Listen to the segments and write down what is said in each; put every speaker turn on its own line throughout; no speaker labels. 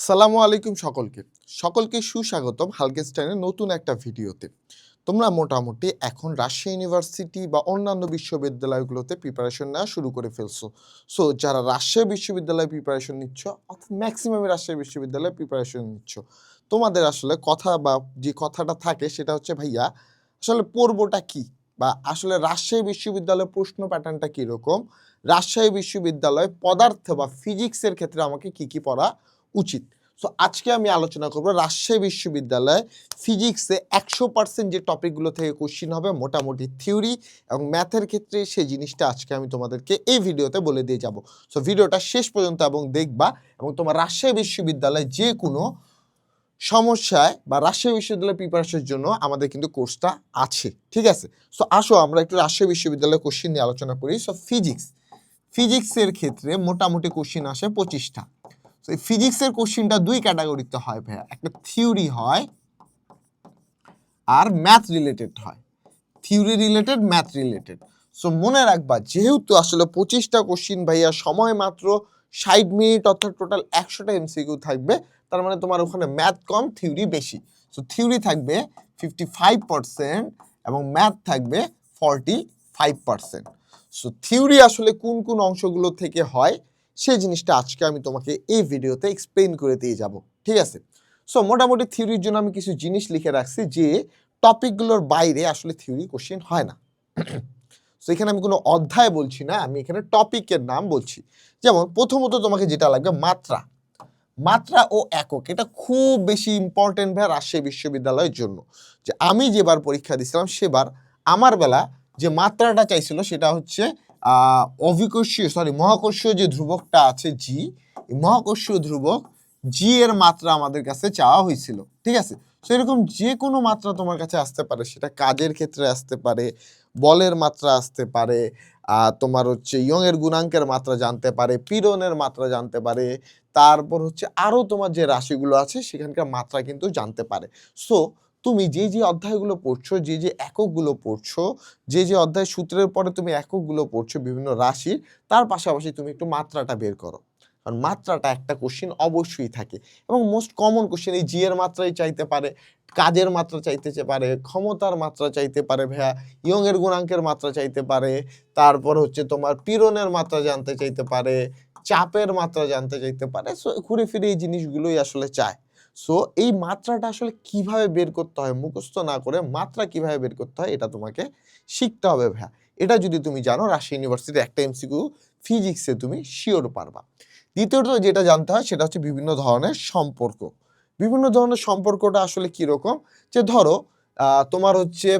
সালামু আলাইকুম সকলকে সুস্বাগতম হালকেনস্টাইনের নতুন একটা ভিডিওতে। তোমরা মোটামুটি এখন রাজশাহী ইউনিভার্সিটি বা অন্যান্য বিশ্ববিদ্যালয়গুলোতে প্রিপারেশন নেওয়া শুরু করে ফেলছো। সো যারা রাজশাহী বিশ্ববিদ্যালয়ে প্রিপারেশন নিচ্ছ অর্থাৎ ম্যাক্সিমামই রাজশাহী বিশ্ববিদ্যালয়ে প্রিপারেশন নিচ্ছ, তোমাদের আসলে কথা বা যে কথাটা থাকে সেটা হচ্ছে ভাইয়া আসলে পড়বোটা কি, বা আসলে রাজশাহী বিশ্ববিদ্যালয়ের প্রশ্ন প্যাটার্নটা কীরকম, রাজশাহী বিশ্ববিদ্যালয়ে পদার্থ বা ফিজিক্সের ক্ষেত্রে আমাকে কি পড়া উচিত। সো আজকে আমি আলোচনা করব রাজশাহী বিশ্ববিদ্যালয়ে ফিজিক্সে 100% যে টপিকগুলো থেকে কোশ্চিন হবে মোটামুটি থিওরি এবং ম্যাথের ক্ষেত্রে সেই জিনিসটা আজকে আমি তোমাদেরকে এই ভিডিওতে বলে দিয়ে যাব। সো ভিডিওটা শেষ পর্যন্ত এবং দেখবা, এবং তোমার রাজশাহী বিশ্ববিদ্যালয়ে যে কোনো সমস্যায় বা রাজশাহী বিশ্ববিদ্যালয়ের প্রিপারেশনের জন্য আমাদের কিন্তু কোর্সটা আছে, ঠিক আছে। সো আসো আমরা একটু রাজশাহী বিশ্ববিদ্যালয়ের কোশ্চিন নিয়ে আলোচনা করি। সো ফিজিক্সের ক্ষেত্রে মোটামুটি কোশ্চিন আসে 25টা। তো এই ফিজিক্সের কোশ্চিনটা দুই ক্যাটাগরিতে হয় ভাইয়া, একটা থিওরি হয় আর ম্যাথ রিলেটেড হয়, theory related math related. So মনে রাখবা যেহেতু আসলে 25টা কোশ্চিন ভাইয়া, সময় মাত্র 60 মিনিট, অর্থাৎ টোটাল 100টা এমসিকিউ থাকবে, তার মানে তোমার ওখানে ম্যাথ কম থিওরি বেশি। সো থিওরি থাকবে 55% এবং ম্যাথ থাকবে 45%। সো থিওরি আসলে কোন কোন অংশগুলো থেকে হয় সেই জিনিসটা আজকে আমি তোমাকে এই ভিডিওতে এক্সপ্লেইন করে দিয়ে যাব, ঠিক আছে। সো মোটামুটি থিওরির জন্য আমি কিছু জিনিস লিখে রাখছি যে টপিকগুলোর বাইরে আসলে থিওরি কোশ্চেন হয় না। সো এখানে আমি কোনো অধ্যায় বলছি না, আমি এখানে টপিকের নাম বলছি। যেমন প্রথমত তোমাকে যেটা লাগবে মাত্রা ও একক, এটা খুব বেশি ইম্পর্টেন্ট ভাই রাজশাহী বিশ্ববিদ্যালয়ের জন্য। যে আমি যেবার পরীক্ষা দিছিলাম সেবার আমার বেলা যে মাত্রাটা চাইছিল সেটা হচ্ছে মহাকর্ষীয় যে ধ্রুবকটা আছে জি, মহাকর্ষীয় ধ্রুবক জি এর মাত্রা আমাদের কাছে চাওয়া হয়েছিল, ঠিক আছে। সো এরকম যে কোনো মাত্রা তোমার কাছে আসতে পারে, সেটা কাজের ক্ষেত্রে আসতে পারে, বলের মাত্রা আসতে পারে, তোমার হচ্ছে ইয়ং এর গুণাঙ্কের মাত্রা জানতে পারে, পীড়নের মাত্রা জানতে পারে, তারপর হচ্ছে আরও তোমার যে রাশিগুলো আছে সেখানকার মাত্রা কিন্তু জানতে পারে। সো তুমি যে অধ্যায়গুলো পড়ছো, যে এককগুলো পড়ছো, যে অধ্যায় সূত্রের পরে তুমি এককগুলো পড়ছো বিভিন্ন রাশির, তার পাশাপাশি তুমি একটু মাত্রাটা বের করো, কারণ মাত্রাটা একটা কোশ্চিন অবশ্যই থাকে। এবং মোস্ট কমন কোশ্চিন এই জি এর মাত্রাই চাইতে পারে, কাজের মাত্রা চাইতে পারে, ক্ষমতার মাত্রা চাইতে পারে ভাইয়া, ইয়ং এর গুণাঙ্কের মাত্রা চাইতে পারে, তারপর হচ্ছে তোমার পীড়নের মাত্রা জানতে চাইতে পারে, চাপের মাত্রা জানতে চাইতে পারে। সো ঘুরে ফিরে এই জিনিসগুলোই আসলে চায়। সো এই মাত্রাটা আসলে কিভাবে বের করতে হয় মুখস্থ না করে মাত্রা কিভাবে বের করতে হয় এটা তোমাকে শিখতে হবে ভাইয়া। এটা যদি তুমি জানো রাজশাহী ইউনিভার্সিটির একটা এমসিকিউ ফিজিক্সে তুমি শিওর পারবা। দ্বিতীয়ত যেটা জানতে হয় সেটা হচ্ছে বিভিন্ন ধরনের সম্পর্কটা আসলে কিরকম। যে ধরো তোমার হচ্ছে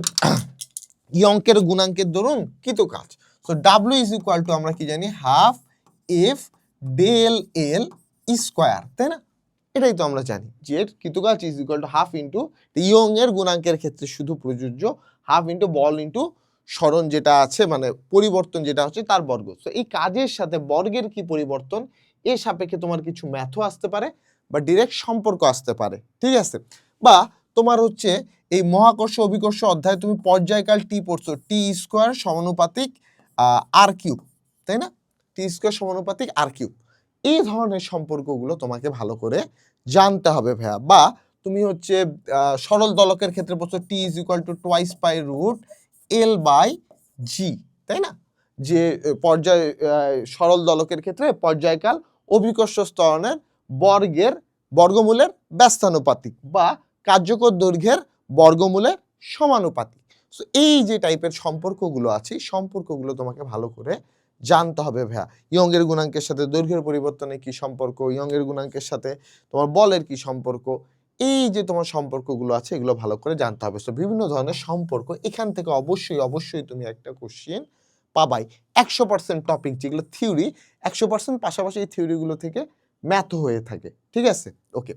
অঙ্কের গুণাঙ্কের ধরুন কৃত কাজ। So W is equal to আমরা কি জানি half F del L square, তাই না? এটাই তো আমরা জানি যে কৃত কাজ is equal to half into Young এর গুণাঙ্কের ক্ষেত্রে শুধু প্রযোজ্য হাফ ইন্টু বল ইন্টু স্মরণ যেটা আছে, মানে পরিবর্তন যেটা হচ্ছে তার বর্গ। তো এই কাজের সাথে বর্গের কি পরিবর্তন, এর সাপেক্ষে তোমার কিছু ম্যাথও আসতে পারে বা ডিরেক্ট সম্পর্ক আসতে পারে, ঠিক আছে। বা তোমার হচ্ছে এই মহাকর্ষ অভিকর্ষ অধ্যায়ে তুমি পর্যায়কাল টি পড়ছো, টি স্কোয়ার সমানুপাতিক আর কিউব, তাই না? টি স্কোয়ার সমানুপাতিক আর কিউব, এই ধরনের সম্পর্কগুলো তোমাকে ভালো করে জানতে হবে ভাইয়া। বা তুমি হচ্ছে সরল দলকের ক্ষেত্রে পড়ছো T is equal to twice pi root L by G, তাই না? যে সরল দলকের ক্ষেত্রে পর্যায়কাল অভিকর্ষ ত্বরণের বর্গমূলের ব্যস্তানুপাতিক বা কার্যকর দৈর্ঘ্যের বর্গমূলের সমানুপাতিক। সো এই যে টাইপের সম্পর্কগুলো আছে সম্পর্কগুলো তোমাকে ভালো করে জানতে হবে ভাইয়া। ইয়ংয়ের গুণাঙ্কের সাথে দৈর্ঘ্যের পরিবর্তনের কি সম্পর্ক, ইয়ংয়ের গুণাঙ্কের সাথে তোমার বলের কি সম্পর্ক, এই যে তোমার সম্পর্কগুলো আছে এগুলো ভালো করে জানতে হবে। সো বিভিন্ন ধরনের সম্পর্ক এখান থেকে অবশ্যই তুমি একটা কোশ্চেন পাবাই। 100% টপিক যেগুলো থিওরি, 100% পাশাপাশি এই থিওরিগুলো থেকে ম্যাথ হয়ে থাকে, ঠিক আছে। ওকে,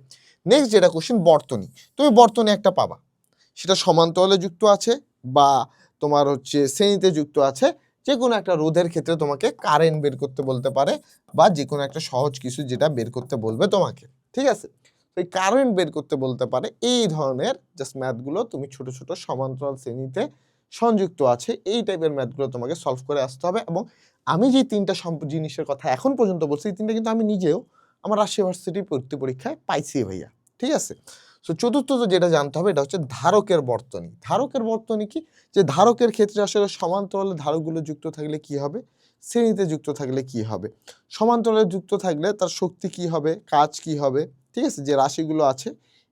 নেক্সট যেটা কোশ্চেন বর্তনী, তুমি বর্তনী একটা পাবা, সেটা সমান্তরালে যুক্ত আছে বা তোমার হচ্ছে শ্রেণীতে যুক্ত আছে। যে কোনো একটা রোধের ক্ষেত্রে তোমাকে কারেন্ট বের করতে বলতে পারে বা যে কোনো একটা সহজ কিছু যেটা বের করতে বলবে তোমাকে, ঠিক আছে। তো এই কারেন্ট বের করতে বলতে পারে, এই ধরনের জাস্ট ম্যাথগুলো তুমি ছোট ছোট সমান্তরাল শ্রেণীতে সংযুক্ত আছে এই টাইপের ম্যাথগুলো তোমাকে সলভ করে আসতে হবে। এবং আমি যে তিনটা জিনিসের কথা এখন পর্যন্ত বলছি এই তিনটা কিন্তু আমি নিজেও আমার রাজশাহী ইউনিভার্সিটি ভর্তি পরীক্ষায় পাইছি ভাইয়া, ঠিক আছে। সো চতুর্থত যেটা জানতে হবে এটা হচ্ছে ধারকের বর্তনী। ধারকের বর্তনী কি, যে ধারকের ক্ষেত্রে আসলে সমান্তরালে ধারকগুলো যুক্ত থাকলে কি হবে, শ্রেণীতে যুক্ত থাকলে কি হবে, সমান্তরালে যুক্ত থাকলে তার শক্তি কি হবে, কাজ কি হবে, ঠিক আছে, যে রাশিগুলো আছে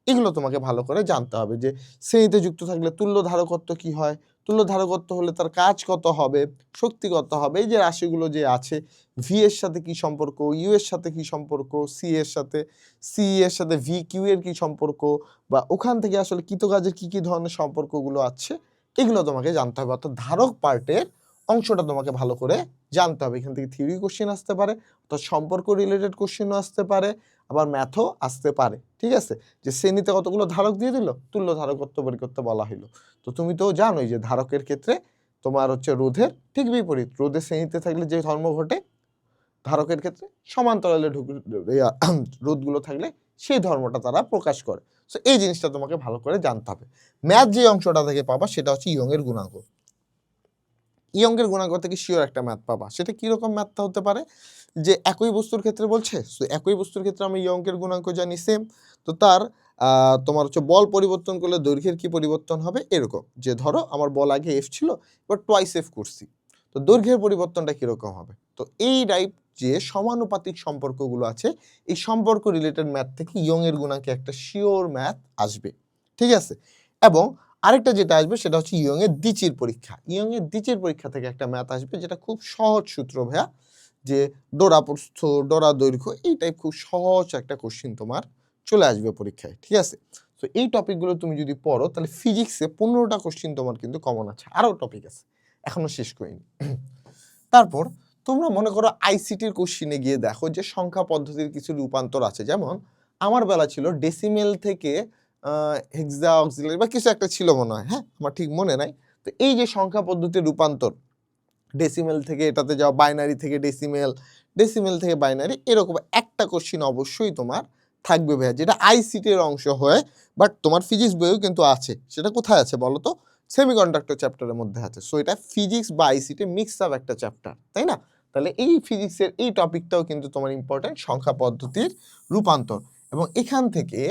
এগুলো তোমাকে ভালো করে জানতে হবে। যে শ্রেণীতে যুক্ত থাকলে তুল্য ধারকত্ব কি হয়, তুল্য ধারকত্ব হলে তার কাজ কত হবে, শক্তি কত হবে, এই যে রাশিগুলো যে আছে, ভি এর সাথে কি সম্পর্ক, ইউ এর সাথে কি সম্পর্ক, সি এর সাথে ভি কিউ এর কি সম্পর্ক, বা ওখান থেকে আসলে কৃতকাজের কি কি ধরনের সম্পর্কগুলো আছে এগুলো তোমাকে জানতে হবে। অর্থাৎ ধারক পার্টের অংশটা তোমাকে ভালো করে জানতে হবে। এখান থেকে থিওরি কোশ্চেন আসতে পারে, অর্থাৎ সম্পর্ক রিলেটেড কোশ্চেনও আসতে পারে, আবার ম্যাথও আসতে পারে, ঠিক আছে। যে শ্রেণীতে কতগুলো ধারক দিয়ে দিল, তুল্য ধারকত্ব বের করতে বলা হইলো। তো তুমি তো জানোই যে ধারকের ক্ষেত্রে তোমার হচ্ছে রোধের ঠিক বিপরীত, রোধের শ্রেণীতে থাকলে যে ধর্ম ঘটে, ধারকের ক্ষেত্রে সমান্তরালে রোধগুলো থাকলে সেই ধর্মটা তারা প্রকাশ করে। সো এই জিনিসটা তোমাকে ভালো করে জানতে হবে। ম্যাথ যে অংশটা থেকে পাবা সেটা হচ্ছে ইয়ংয়ের গুণাঙ্ক। ইয়ংয়ের গুণাঙ্ক থেকে শিওর একটা ম্যাথ পাবা। সেটা কিরকম ম্যাথটা হতে পারে, যে একই বস্তুর ক্ষেত্রে বলছে, সো একই বস্তুর ক্ষেত্রে আমি ইয়ংকের গুণাঙ্ক জানি সেম, তো তার তোমার হচ্ছে বল পরিবর্তন করলে দৈর্ঘ্যের কি পরিবর্তন হবে, এরকম। যে ধরো আমার বল আগে এফ ছিল, এবার টোয়াইস এফ করছি, তো দৈর্ঘ্যের পরিবর্তনটা কিরকম হবে। তো এই টাইপ যে সমানুপাতিক সম্পর্কগুলো আছে, এই সম্পর্ক রিলেটেড ম্যাথ থেকে ইয়ংয়ের গুণাঙ্কে একটা শিওর ম্যাথ আসবে, ঠিক আছে। এবং আরেকটা যেটা আসবে সেটা হচ্ছে ইয়ংয়ের দ্বিচির পরীক্ষা। ইয়ংয়ের দ্বিচির পরীক্ষা থেকে একটা ম্যাথ আসবে যেটা খুব সহজ সূত্র ভাইয়া, যে ডোরা প্রস্থ, ডোরা দৈর্ঘ্য, এই টাইপ খুব সহজ একটা কোশ্চিন তোমার চলে আসবে পরীক্ষায়, ঠিক আছে। তো এই টপিকগুলো তুমি যদি পড়ো তাহলে ফিজিক্সে 15টা কোশ্চিন তোমার কিন্তু কমন আছে, আরও টপিক আছে, এখনো শেষ করিনি। তারপর তোমরা মনে করো আইসিটির কোশ্চিনে গিয়ে দেখো যে সংখ্যা পদ্ধতির কিছু রূপান্তর আছে, যেমন আমার বেলা ছিল ডেসিমেল থেকে হেক্সা অক্সিলারি বা কিছু একটা ছিল মনে হয়, হ্যাঁ আমার ঠিক মনে নাই। তো এই যে সংখ্যা পদ্ধতির রূপান্তর, ডেসিমেল থেকে এটাতে যাও, বাইনারি থেকে ডেসিমেল, ডেসিমেল থেকে বাইনারি, এরকম একটা কোশ্চিন অবশ্যই তোমার থাকবে ভাইয়া, যেটা আইসিটির অংশ হয়ে, বাট তোমার ফিজিক্স বইও কিন্তু আছে। সেটা কোথায় আছে বলো তো, সেমিকন্ডাক্টর চ্যাপ্টারের মধ্যে আছে। সো এটা ফিজিক্স বা আইসিটি মিক্স আপ একটা চ্যাপ্টার, তাই না। তাহলে এই ফিজিক্সের এই টপিকটাও কিন্তু তোমার ইম্পর্টেন্ট, সংখ্যা পদ্ধতির রূপান্তর। এবং এখান থেকে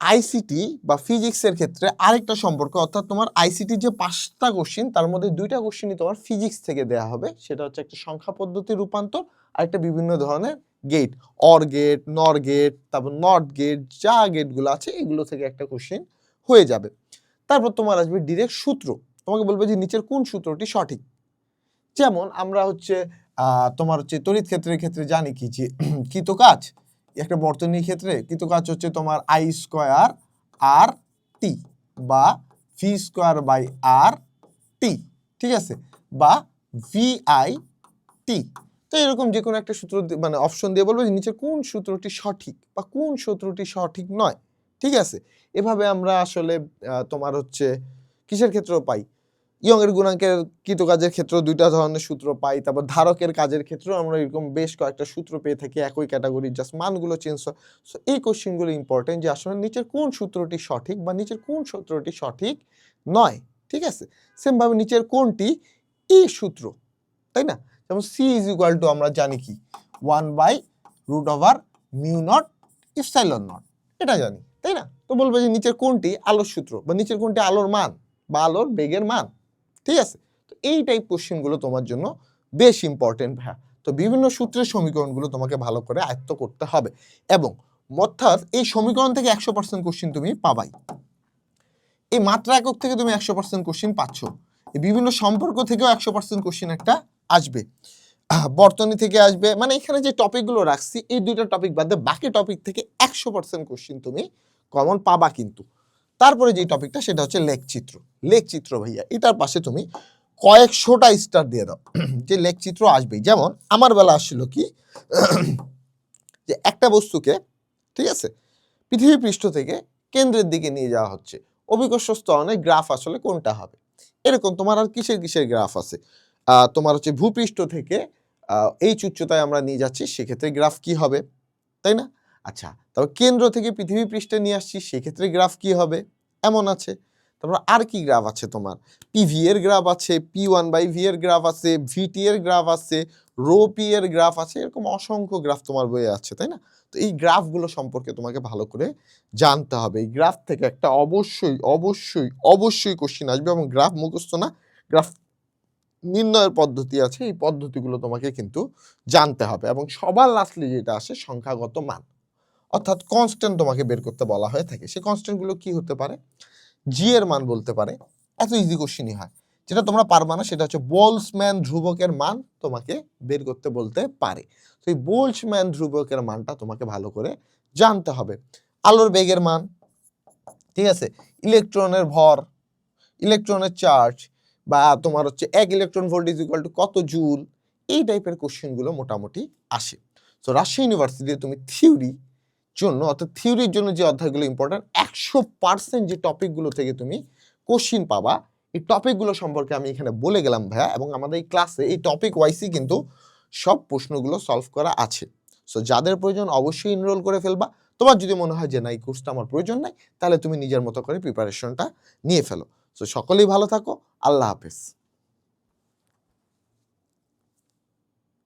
আইসিটি বা ফিজিক্সের ক্ষেত্রে আরেকটা সম্পর্ক, অর্থাৎ তোমার আইসিটির যে 5টা কোশ্চিন তার মধ্যে 2টা কোশ্চিনই তোমার ফিজিক্স থেকে দেয়া হবে। সেটা হচ্ছে একটা সংখ্যা পদ্ধতির রূপান্তর আর একটা বিভিন্ন ধরনের গেট, অর গেট, নর গেট, তারপর নট গেট, যা গেটগুলো আছে এগুলো থেকে একটা কোশ্চিন হয়ে যাবে। তারপর তোমার আসবে ডিরেক্ট সূত্র, তোমাকে বলবে যে নিচের কোন সূত্রটি সঠিক। যেমন আমরা হচ্ছে তোমার হচ্ছে তড়িৎ ক্ষেত্রের ক্ষেত্রে জানি কি, যে কৃতকাজ একটা বর্তনীর ক্ষেত্রে কৃতকাজ হচ্ছে তোমার আই স্কোয়ার আর টি বা ভি স্কোয়ার বাই আর টি, ঠিক আছে, বা ভি আই টি। তো এরকম যে কোনো একটা সূত্র মানে অপশন দিয়ে বলবো যে নিচে কোন সূত্রটি সঠিক বা কোন সূত্রটি সঠিক নয়, ঠিক আছে। এভাবে আমরা আসলে তোমার হচ্ছে কিসের ক্ষেত্রেও পাই, ইয়ংয়ের গুণাঙ্কের কৃতকাজের ক্ষেত্রে 2টা ধরনের সূত্র পাই, তারপর ধারকের কাজের ক্ষেত্রেও আমরা এরকম বেশ কয়েকটা সূত্র পেয়ে থাকি, একই ক্যাটাগরি, জাস্ট মানগুলো চেঞ্জ হয়। সো এই কোশ্চেনগুলো ইম্পর্টেন্ট, যে আসলে নিচের কোন সূত্রটি সঠিক বা নিচের কোন সূত্রটি সঠিক নয়, ঠিক আছে। সেমভাবে নিচের কোনটি ই সূত্র, তাই না। যেমন সি ইজ ইকুয়াল টু আমরা জানি কি 1/√μ0 ইপসাইলন নট, এটা জানি, তাই না। তো বলবে যে নিচের কোনটি আলোর সূত্র বা নিচের কোনটি আলোর মান বা আলোর বেগের মান, ঠিক আছে। তো এই টাইপ কোশ্চেনগুলো তোমার জন্য বেশ ইম্পর্টেন্ট ভাইয়া। তো বিভিন্ন সূত্রের সমীকরণগুলো তোমাকে ভালো করে আয়ত্ত করতে হবে, এবং অর্থাৎ এই সমীকরণ থেকে 100% কোশ্চেন তুমি পাবাই, এই মাত্রা একক থেকে তুমি 100% কোশ্চেন পাচ্ছ, এই বিভিন্ন সম্পর্ক থেকেও 100% কোশ্চেন একটা আসবে, বর্তনী থেকে আসবে। মানে এখানে যে টপিকগুলো রাখছি এই 2টা টপিক বাদে বাকি টপিক থেকে 100% কোশ্চেন তুমি কমন পাবা কিন্তু। তারপরে যে টপিকটা সেটা হচ্ছে লেখচিত্র। লেখচিত্র ভাইয়া এটার পাশে তুমি কয়েকশোটা স্টার দিয়ে দাও, যে লেখচিত্র আসবেই। যেমন আমার বেলা আসছিল কি, যে একটা বস্তুকে, ঠিক আছে, পৃথিবী পৃষ্ঠ থেকে কেন্দ্রের দিকে নিয়ে যাওয়া হচ্ছে, অভিকর্ষ ত্বরণের গ্রাফ আসলে কোনটা হবে, এরকম তোমার আর কিসের কিসের গ্রাফ আছে, তোমার হচ্ছে ভূপৃষ্ঠ থেকে এই উচ্চতায় আমরা নিয়ে যাচ্ছি, সেক্ষেত্রে গ্রাফ কি হবে, তাই না। আচ্ছা, তারপর কেন্দ্র থেকে পৃথিবী পৃষ্ঠে নিয়ে আসছি, সেক্ষেত্রে গ্রাফ কি হবে, এমন আছে। তারপর আর কি গ্রাফ আছে, তোমার পিভি এর গ্রাফ আছে, P1/V এর গ্রাফ আছে, ভিটি এর গ্রাফ আছে, রো পি এর গ্রাফ আছে, এরকম অসংখ্য গ্রাফ তোমার বইয়ে আছে, তাই না? তো এই গ্রাফগুলো সম্পর্কে তোমাকে ভালো করে জানতে হবে। এই গ্রাফ থেকে একটা অবশ্যই কোশ্চেন আসবে, এবং গ্রাফ মুখস্থ না, গ্রাফ নির্ণয়ের পদ্ধতি আছে, এই পদ্ধতিগুলো তোমাকে কিন্তু জানতে হবে। এবং সবার লাস্টলি যেটা আসে সংখ্যাগত মান, অর্থাৎ কনস্ট্যান্ট তোমাকে বের করতে বলা হয়ে থাকে। সেই কনস্ট্যান্টগুলো কি হতে পারে? জি এর মান বলতে পারে, এত ইজি কোশ্চেনই হয়। যেটা তোমরা পারবা না সেটা হচ্ছে বোলসম্যান ধ্রুবকের মান তোমাকে বের করতে বলতে পারে। তো এই বোলসম্যান ধ্রুবকের মানটা তোমাকে ভালো করে জানতে হবে। আলোর বেগের মান, ঠিক আছে, ইলেকট্রনের ভর, ইলেকট্রনের চার্জ, বা তোমার হচ্ছে 1 electron volt is equal two কত জুল, এই টাইপের কোশ্চেনগুলো মোটামুটি আসে। তো রাজশাহী ইউনিভার্সিটিতে তুমি থিওরি জন্য, অর্থাৎ থিওরির জন্য যে অধ্যায়গুলো ইম্পর্টেন্ট, 100% যে টপিকগুলো থেকে তুমি কোশ্চিন পাবা, এই টপিকগুলো সম্পর্কে আমি এখানে বলে গেলাম ভাইয়া, এবং আমাদের এই ক্লাসে এই টপিক ওয়াইজই কিন্তু সব প্রশ্নগুলো সলভ করা আছে। সো যাদের প্রয়োজন অবশ্যই এনরোল করে ফেলবা। তোমার যদি মনে হয় যে না, এই কোর্সটা আমার প্রয়োজন নাই, তাহলে তুমি নিজের মতো করে প্রিপারেশনটা নিয়ে ফেলো। সো সকলেই ভালো থাকো, আল্লাহ হাফেজ।